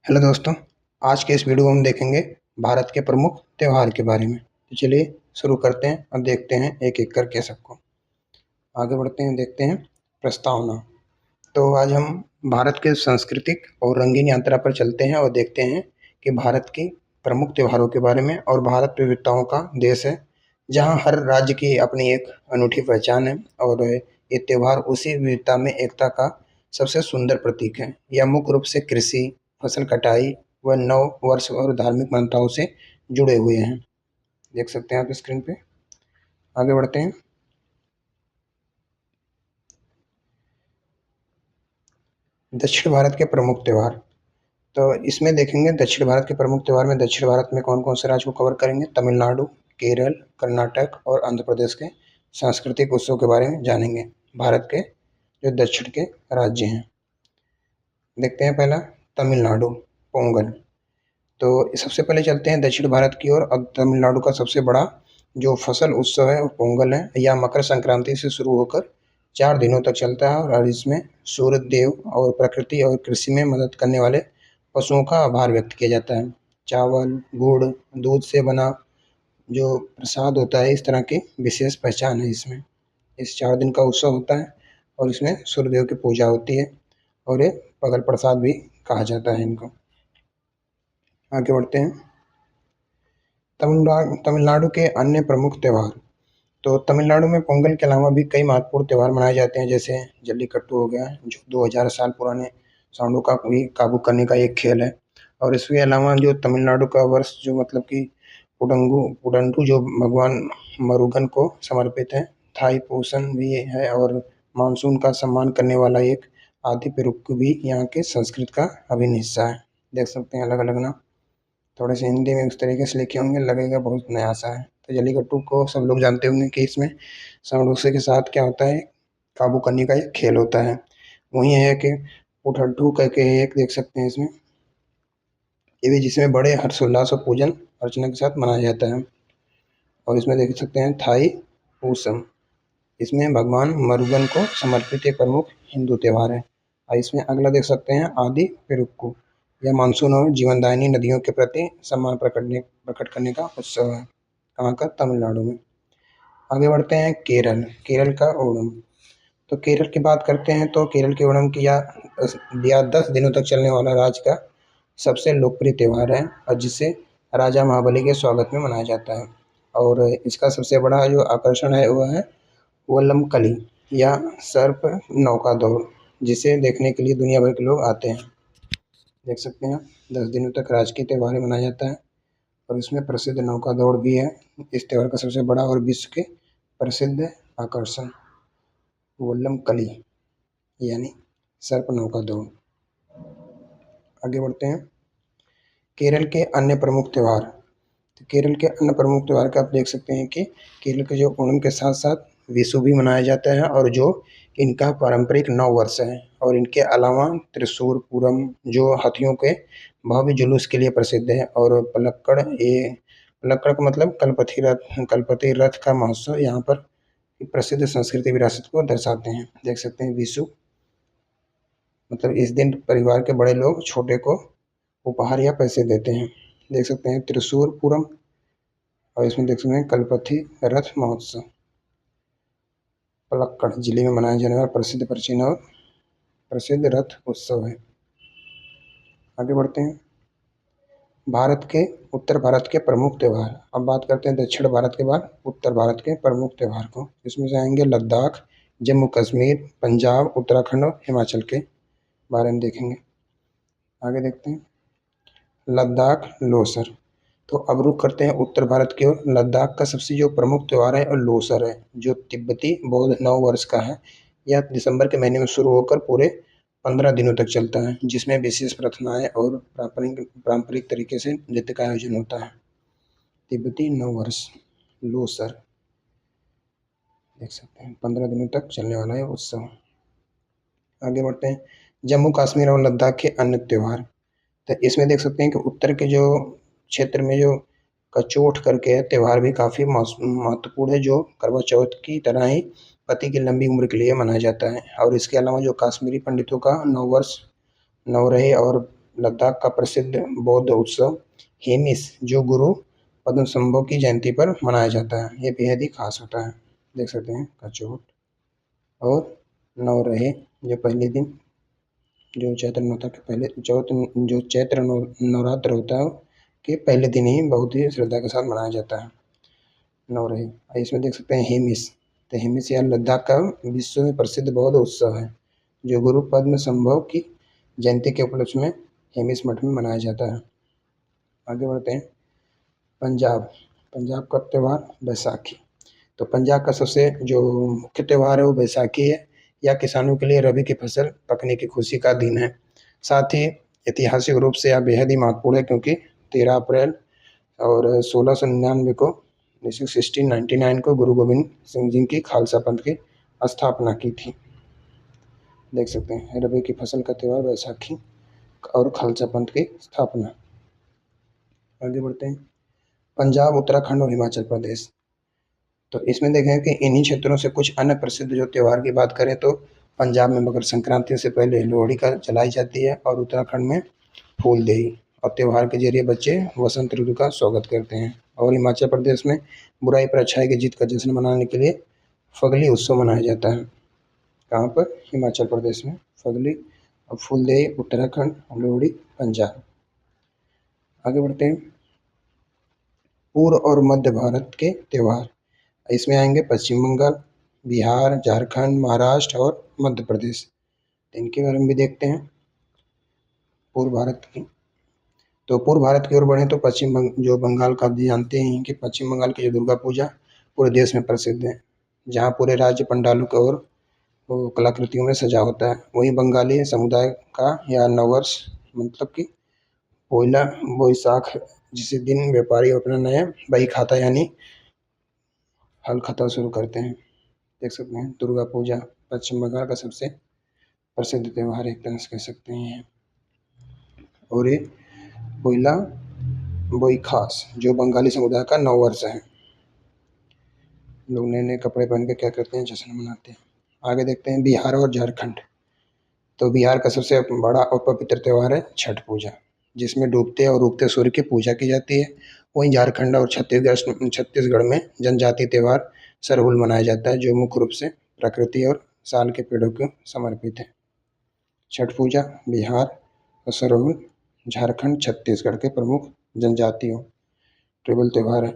Hello दोस्तों, आज के इस वीडियो में हम देखेंगे भारत के प्रमुख त्योहार के बारे में। तो चलिए शुरू करते हैं और देखते हैं एक-एक करके सबको। आगे बढ़ते हैं, देखते हैं प्रस्तावना। तो आज हम भारत के सांस्कृतिक और रंगीन यात्रा पर चलते हैं और देखते हैं कि भारत की प्रमुख त्योहारों के बारे में। और भारत विविधताओं का देश है, जहाँ हर राज्य की अपनी एक अनूठी पहचान है और ये त्योहार उसी विविधता में एकता का सबसे सुंदर प्रतीक है। यह मुख्य रूप से कृषि, फसल कटाई व नव वर्ष और धार्मिक मान्यताओं से जुड़े हुए हैं। देख सकते हैं आप स्क्रीन पे। आगे बढ़ते हैं। दक्षिण भारत के प्रमुख त्योहार। तो इसमें देखेंगे दक्षिण भारत के प्रमुख त्योहार में दक्षिण भारत में कौन-कौन से राज्य को कवर करेंगे। तमिलनाडु, केरल, कर्नाटक और आंध्र प्रदेश के सांस्कृतिक उत्सव के बारे में जानेंगे। भारत के जो दक्षिण के राज्य हैं, देखते हैं पहला तमिलनाडु, पोंगल। तो सबसे पहले चलते हैं दक्षिण भारत की ओर। अब तमिलनाडु का सबसे बड़ा जो फसल उत्सव है वो पोंगल है। यह मकर संक्रांति से शुरू होकर 4 दिनों तक चलता है और इसमें सूर्य देव और प्रकृति और कृषि में मदद करने वाले पशुओं का आभार व्यक्त किया जाता है। चावल, गुड़, दूध से बना जो प्रसाद होता है, इस तरह की विशेष पहचान है इसमें। इस 4 दिन का उत्सव होता है और इसमें सूर्यदेव की पूजा होती है और ये पगल प्रसाद भी कहा जाता है इनको। आगे बढ़ते हैं। तमिलनाडु के अन्य प्रमुख त्योहार। तो तमिलनाडु में पोंगल के अलावा भी कई महत्वपूर्ण त्योहार मनाए जाते हैं, जैसे जल्लीकट्टू हो गया, जो 2000 साल पुराने सांडों का भी काबू करने का एक खेल है। और इसके अलावा जो तमिलनाडु का वर्ष जो मतलब कि पुडंडू जो भगवान मरुगन को समर्पित है। थाई पूसन भी है और मानसून का सम्मान करने वाला एक आदि पेरुक्कू भी यहाँ के संस्कृत का अभिन्न हिस्सा है। देख सकते हैं अलग-अलग नाम। थोड़े से हिंदी में उस तरीके से लिखे होंगे, लगेगा बहुत नया सा है। तो जल्लीकट्टू को सब लोग जानते होंगे कि इसमें सांडों के साथ क्या होता है, काबू करने का एक खेल होता है। वहीं है कि पुठड्डू करके एक देख सकते हैं इसमें, ये भी जिसमें बड़े हर्षोल्लास और पूजन अर्चना के साथ मनाया जाता है। और इसमें देख सकते हैं थाई पूसम, इसमें भगवान मरुगन को समर्पित एक प्रमुख हिंदू त्योहार है। और इसमें अगला देख सकते हैं आदि पेरुक्कू, यह मानसून और जीवनदायिनी नदियों के प्रति सम्मान प्रकट करने का उत्सव है। कहाँ का? तमिलनाडु में। आगे बढ़ते हैं केरल। केरल का ओणम। तो केरल की बात करते हैं तो केरल के ओणम की यह 10 दिनों तक चलने वाला राज्य का सबसे लोकप्रिय त्योहार है और जिसे राजा महाबली के स्वागत में मनाया जाता है। और इसका सबसे बड़ा जो आकर्षण है वह है वल्लम कली या सर्प नौका दौड़, जिसे देखने के लिए दुनिया भर के लोग आते हैं। देख सकते हैं 10 दिनों तक राजकीय त्यौहार मनाया जाता है और इसमें प्रसिद्ध नौका दौड़ भी है। इस त्यौहार का सबसे बड़ा और विश्व के प्रसिद्ध आकर्षण वल्लम कली यानी सर्प नौका दौड़। आगे बढ़ते हैं। केरल के अन्य प्रमुख त्योहार। तो केरल के अन्य प्रमुख त्योहार का आप देख सकते हैं कि केरल के जो ओणम के साथ साथ विशु भी मनाया जाता है और जो इनका पारंपरिक नव वर्ष है। और इनके अलावा त्रिशूर पूरम जो हाथियों के भव्य जुलूस के लिए प्रसिद्ध है। और पलक्कड़ का मतलब कलपति रथ का महोत्सव यहाँ पर प्रसिद्ध संस्कृति विरासत को दर्शाते हैं। देख सकते हैं विशु मतलब इस दिन परिवार के बड़े लोग छोटे को उपहार या पैसे देते हैं। देख सकते हैं त्रिशूर पूरम और इसमें देख सकते हैं कलपति रथ महोत्सव पलक्कड़ जिले में मनाया जाने वाला प्रसिद्ध प्राचीन और प्रसिद्ध रथ उत्सव है। आगे बढ़ते हैं। भारत के उत्तर भारत के प्रमुख त्योहार। अब बात करते हैं दक्षिण भारत के बाद उत्तर भारत के प्रमुख त्योहार को। इसमें से आएंगे लद्दाख, जम्मू कश्मीर, पंजाब, उत्तराखंड और हिमाचल के बारे में देखेंगे। आगे देखते हैं लद्दाख लोसर। तो अब रुख करते हैं उत्तर भारत की ओर। लद्दाख का सबसे जो प्रमुख त्योहार है और लोसर है, जो तिब्बती बौद्ध नव वर्ष का है। यह दिसंबर के महीने में शुरू होकर पूरे 15 दिनों तक चलता है, जिसमें विशेष प्रार्थनाएं और पारंपरिक तरीके से नृत्य का आयोजन होता है। तिब्बती नव वर्ष लोसर देख सकते हैं 15 दिनों तक चलने वाला है उत्सव। आगे बढ़ते हैं जम्मू कश्मीर और लद्दाख के अन्य त्योहार। तो इसमें देख सकते हैं कि उत्तर के जो क्षेत्र में जो कचोट करके त्यौहार भी काफ़ी महत्वपूर्ण है, जो करवा चौथ की तरह ही पति की लंबी उम्र के लिए मनाया जाता है। और इसके अलावा जो कश्मीरी पंडितों का नव वर्ष नवरेह और लद्दाख का प्रसिद्ध बौद्ध उत्सव हेमिस, जो गुरु पद्मसंभव की जयंती पर मनाया जाता है। ये बेहद ही खास होता है। देख सकते हैं कचोट और नवरहे, जो पहले दिन, जो चैत्र नवरात्र के पहले जो चैत्र नवरात्र होता है के पहले दिन ही बहुत ही श्रद्धा के साथ मनाया जाता है नवरहे। इसमें देख सकते हैं हेमिस, तो हेमिस या लद्दाख का विश्व में प्रसिद्ध बौद्ध उत्सव है, जो गुरु पद्म संभव की जयंती के उपलक्ष्य में हेमिस मठ में मनाया जाता है। आगे बढ़ते हैं। पंजाब का त्यौहार बैसाखी। तो पंजाब का सबसे जो मुख्य त्यौहार है वो बैसाखी है। यह किसानों के लिए रबी की फसल पकने की खुशी का दिन है। साथ ही ऐतिहासिक रूप से यह बेहद ही महत्वपूर्ण है, क्योंकि 13 अप्रैल और 1699 को 1699 को गुरु गोविंद सिंह जी की खालसा पंथ की स्थापना की थी। देख सकते हैं रबी की फसल का त्यौहार बैसाखी और खालसा पंथ की स्थापना। आगे बढ़ते हैं। पंजाब, उत्तराखंड और हिमाचल प्रदेश। तो इसमें देखें कि इन्हीं क्षेत्रों से कुछ अन्य प्रसिद्ध जो त्यौहार की बात करें तो पंजाब में मकर संक्रांति से पहले लोहड़ी का जलाई जाती है, और उत्तराखंड में फूलदेई, और त्यौहार के जरिए बच्चे वसंत ऋतु का स्वागत करते हैं। और हिमाचल प्रदेश में बुराई पर अच्छाई की जीत का जश्न मनाने के लिए फगली उत्सव मनाया जाता है। कहाँ पर? हिमाचल प्रदेश में फगली, और फूलदेई उत्तराखंड, लोहड़ी पंजाब। आगे बढ़ते हैं। पूर्व और मध्य भारत के त्यौहार। इसमें आएंगे पश्चिम बंगाल, बिहार, झारखंड, महाराष्ट्र और मध्य प्रदेश। इनके बारे में भी देखते हैं। पूर्व भारत की, तो पूर्व भारत की ओर बढ़े तो जो बंगाल का, आप जानते हैं कि पश्चिम बंगाल की जो दुर्गा पूजा पूरे देश में प्रसिद्ध है, जहाँ पूरे राज्य पंडालों की ओर कलाकृतियों में सजा होता है। वहीं बंगाली समुदाय का यह नववर्ष, मतलब कि पोइला बोईसाख, जिस दिन व्यापारी अपना नया बही खाता यानी हल खाता शुरू करते हैं। देख सकते हैं दुर्गा पूजा पश्चिम बंगाल का सबसे प्रसिद्ध त्यौहार एक तरह से कह सकते हैं। और ये पोइला बोईखास जो बंगाली समुदाय का नववर्ष है। लोग नए नए कपड़े पहन के क्या करते हैं, जश्न मनाते हैं। आगे देखते हैं बिहार और झारखंड। तो बिहार का सबसे बड़ा और पवित्र त्यौहार है छठ पूजा, जिसमें डूबते और उगते सूर्य की पूजा की जाती है। वहीं झारखंड और छत्तीसगढ़ में जनजातीय त्यौहार सरहुल मनाया जाता है, जो मुख्य रूप से प्रकृति और साल के पेड़ों को समर्पित है। छठ पूजा बिहार और सरहुल झारखंड, छत्तीसगढ़ के प्रमुख जनजातियों ट्राइबल त्यौहार है।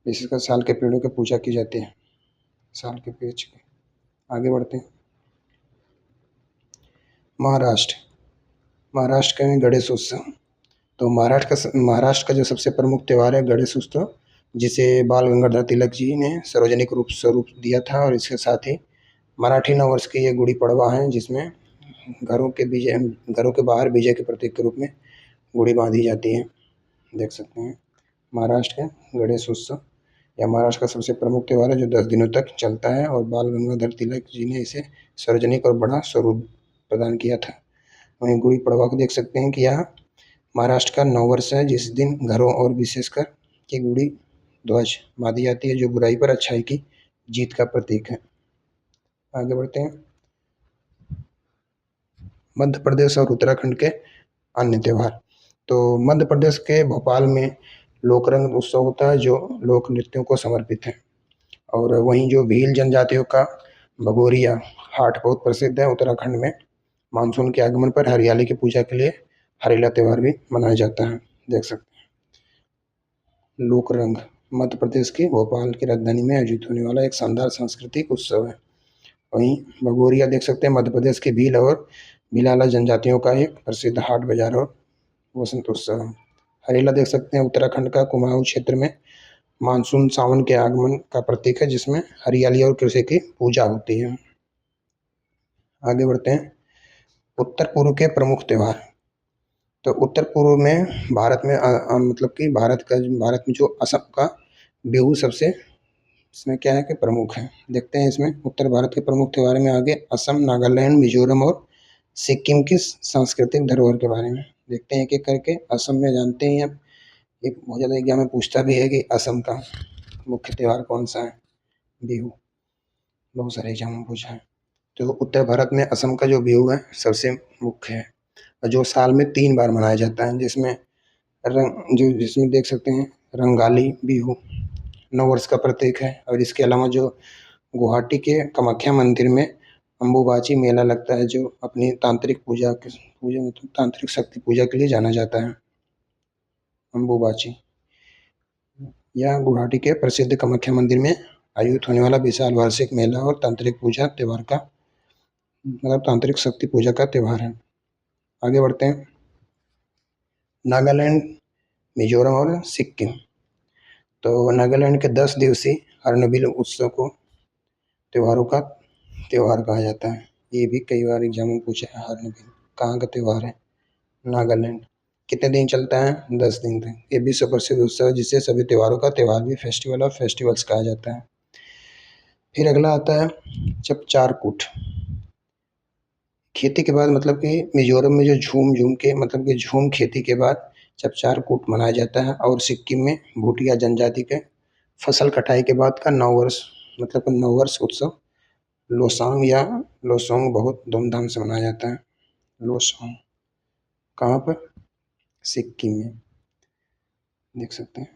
विशेषकर साल के पेड़ों की पूजा की जाती है, साल के पेड़ की। आगे बढ़ते हैं। महाराष्ट्र का गणेश उत्सव। तो महाराष्ट्र का जो सबसे प्रमुख त्यौहार है गणेश उत्सव, जिसे बाल गंगाधर तिलक जी ने सार्वजनिक स्वरूप दिया था। और इसके साथ ही मराठी नववर्ष की ये गुड़ी पड़वा है, जिसमें घरों के बाहर विजय के प्रतीक के रूप में गुड़ी बांधी जाती है। देख सकते हैं महाराष्ट्र का गणेश उत्सव या महाराष्ट्र का सबसे प्रमुख त्यौहार है, जो 10 दिनों तक चलता है, और बाल गंगाधर तिलक जी ने इसे सार्वजनिक और बड़ा स्वरूप प्रदान किया था। वहीं गुड़ी पड़वा को देख सकते हैं कि यह महाराष्ट्र का नववर्ष है, जिस दिन घरों और विशेषकर की गुड़ी ध्वज बांधी जाती है, जो बुराई पर अच्छाई की जीत का प्रतीक है। आगे बढ़ते हैं। मध्य प्रदेश और उत्तराखंड के अन्य त्यौहार। तो मध्य प्रदेश के भोपाल में लोकरंग उत्सव होता है, जो लोक नृत्यों को समर्पित है। और वहीं जो भील जनजातियों का भगोरिया हाट बहुत प्रसिद्ध है। उत्तराखंड में मानसून के आगमन पर हरियाली की पूजा के लिए हरेला त्यौहार भी मनाया जाता है। देख सकते हैं लोकरंग मध्य प्रदेश के भोपाल की राजधानी में आयोजित होने वाला एक शानदार सांस्कृतिक उत्सव है। वहीं भगोरिया देख सकते हैं मध्य प्रदेश के भील और भिलाला जनजातियों का एक प्रसिद्ध हाट बाजार और वसंत उत्सव है। हरेला देख सकते हैं उत्तराखंड का कुमाऊं क्षेत्र में मानसून सावन के आगमन का प्रतीक है, जिसमें हरियाली और कृषि की पूजा होती है। आगे बढ़ते हैं। उत्तर पूर्व के प्रमुख त्यौहार। तो उत्तर पूर्व में भारत में मतलब कि भारत में जो असम का बिहू सबसे इसमें क्या है कि प्रमुख है। देखते हैं इसमें उत्तर भारत के प्रमुख त्यौहार में आगे असम, नागालैंड, मिजोरम और सिक्किम की सांस्कृतिक धरोहर के बारे में देखते हैं एक एक करके। असम में जानते हैं आप, एक बहुत ज़्यादा एग्जाम में पूछता भी है कि असम का मुख्य त्यौहार कौन सा है, बिहू, बहुत सारे एग्जाम में पूछा है। तो उत्तर भारत में असम का जो बिहू है सबसे मुख्य है। जो साल में 3 बार मनाया जाता है, जिसमें देख सकते हैं रंगाली बिहू नववर्ष का प्रतीक है। और इसके अलावा जो गुवाहाटी के कामाख्या मंदिर में अम्बुबाची मेला लगता है, जो अपनी पूजा मतलब तांत्रिक शक्ति पूजा के लिए जाना जाता है। अम्बुबाची यह गुवाहाटी के प्रसिद्ध कामाख्या मंदिर में आयोजित होने वाला विशाल वार्षिक मेला और तांत्रिक पूजा त्यौहार का मतलब तांत्रिक शक्ति पूजा का त्यौहार है। आगे बढ़ते हैं। नागालैंड, मिजोरम और सिक्किम। तो नागालैंड के 10 दिवसीय हॉर्नबिल उत्सव को त्योहारों का त्यौहार कहा जाता है। ये भी कई बार एग्जाम में पूछा है। हॉर्नबिल कहाँ का त्यौहार है? नागालैंड। कितने दिन चलता है? 10 दिन तक। ये विश्व प्रसिद्ध उत्सव है जिसे सभी त्योहारों का त्यौहार भी फेस्टिवल ऑफ फेस्टिवल्स कहा जाता है। फिर अगला आता है चपचारकूट। खेती के बाद मतलब कि मिजोरम में जो झूम के मतलब कि झूम खेती के बाद चपचारकूट मनाया जाता है। और सिक्किम में भूटिया जनजाति के फसल कटाई के बाद का नववर्ष मतलब कि नववर्ष उत्सव लोसांग बहुत धूमधाम से मनाया जाता है। लोसांग कहाँ पर? सिक्किम में देख सकते हैं।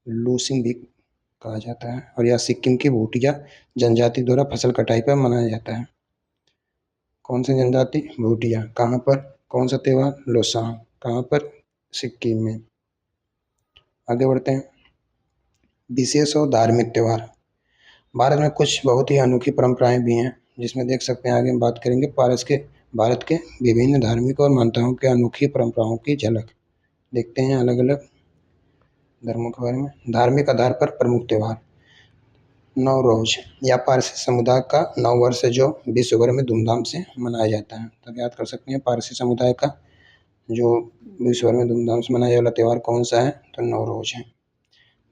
लूसिंग भी कहा जाता है और यह सिक्किम की भूटिया जनजाति द्वारा फसल कटाई पर मनाया जाता है। कौन सी जनजाति? भूटिया। कहाँ पर? कौन सा त्यौहार? लोसांग। कहाँ पर? सिक्किम में। आगे बढ़ते हैं। विशेष और धार्मिक त्यौहार। भारत में कुछ बहुत ही अनोखी परंपराएं भी हैं, जिसमें देख सकते हैं। आगे हम बात करेंगे भारत के विभिन्न धार्मिक और मान्यताओं के अनोखी परंपराओं की झलक देखते हैं अलग अलग धर्मों के बारे में। धार्मिक आधार पर प्रमुख त्यौहार। नवरोज या पारसी समुदाय का नववर्ष है, जो विश्व भर में धूमधाम से मनाया जाता है। तो याद कर सकते हैं पारसी समुदाय का जो विश्व भर में धूमधाम से मनाया वाला त्यौहार कौन सा है? तो नवरोज है।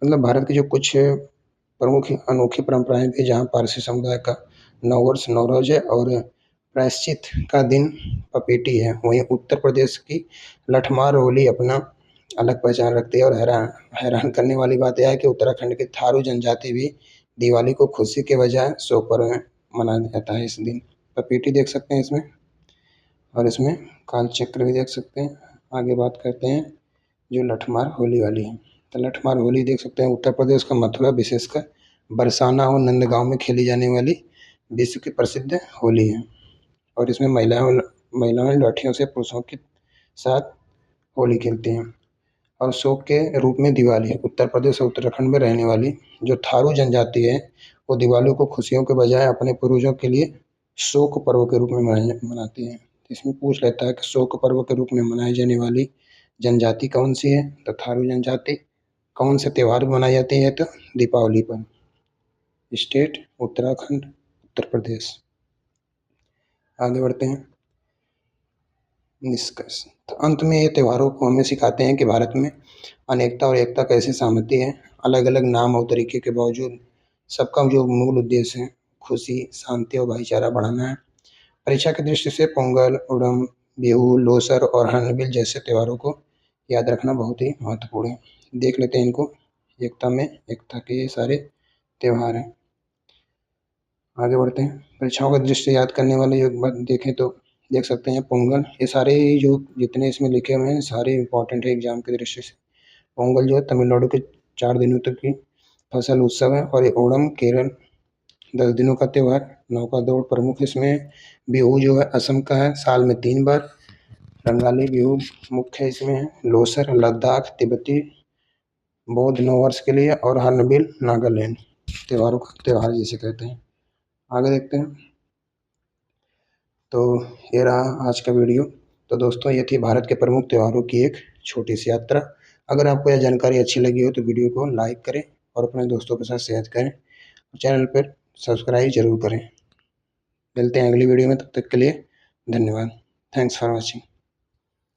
मतलब भारत की जो कुछ प्रमुख अनोखी परंपराएं भी, जहाँ पारसी समुदाय का नववर्ष नवरोज है और प्रायश्चित का दिन पपीटी है। वहीं उत्तर प्रदेश की लठमार होली अपना अलग पहचान रखती है। और हैरान करने वाली बात यह है कि उत्तराखंड की थारू जनजाति भी दिवाली को खुशी के बजाय शोक पर्व मनाया जाता है इस दिन। पपीटी देख सकते हैं इसमें, और इसमें काल चक्र भी देख सकते हैं। आगे बात करते हैं जो लठमार होली वाली है। तो लठमार होली देख सकते हैं उत्तर प्रदेश का मथुरा, विशेषकर बरसाना और नंदगांव में खेली जाने वाली विश्व की प्रसिद्ध होली है। और इसमें महिलाएं लाठियों से पुरुषों के साथ होली खेलती हैं। और शोक के रूप में दिवाली। उत्तर प्रदेश और उत्तराखंड में रहने वाली जो थारू जनजाति है, वो दिवाली को खुशियों के बजाय अपने पूर्वजों के लिए शोक पर्व के रूप में मनाती है। इसमें पूछ लेता है कि शोक पर्व के रूप में मनाई जाने वाली जनजाति कौन सी है? तो थारू जनजाति। कौन से त्यौहार मनाई जाती है? तो दीपावली पर। स्टेट उत्तराखंड, उत्तर प्रदेश। आगे बढ़ते हैं। निष्कर्ष। तो अंत में ये त्योहारों को हमें सिखाते हैं कि भारत में अनेकता और एकता कैसे सहमति है। अलग अलग नाम और तरीके के बावजूद सबका जो मूल उद्देश्य है खुशी, शांति और भाईचारा बढ़ाना है। परीक्षा की दृष्टि से पोंगल, ओणम, बिहू, लोसर और हॉर्नबिल जैसे त्योहारों को याद रखना बहुत ही महत्वपूर्ण है। देख लेते हैं इनको। एकता में एकता के ये सारे त्यौहार हैं। आगे बढ़ते हैं। परीक्षाओं की दृष्टि से याद करने वाले देखें तो देख सकते हैं पोंगल। ये सारे जो जितने इसमें लिखे हुए हैं सारे इंपॉर्टेंट है एग्जाम की दृष्टि से। पोंगल जो है तमिलनाडु के 4 दिनों तक की फसल उत्सव है। और ये ओणम केरल 10 दिनों का त्यौहार। नौका दौड़ प्रमुख इसमें। बिहू जो है असम का है, साल में 3 बार। बंगाली बिहू मुख्य इसमें है। लोसर लद्दाख तिब्बती बौद्ध नववर्ष के लिए। और हॉर्नबिल नागालैंड त्योहारों का त्यौहार जिसे कहते हैं। आगे देखते हैं। तो ये रहा आज का वीडियो। तो दोस्तों ये थी भारत के प्रमुख त्योहारों की एक छोटी सी यात्रा। अगर आपको यह जानकारी अच्छी लगी हो तो वीडियो को लाइक करें और अपने दोस्तों के साथ शेयर करें। चैनल पर सब्सक्राइब जरूर करें। मिलते हैं अगली वीडियो में, तब तक के लिए धन्यवाद। Thanks for watching.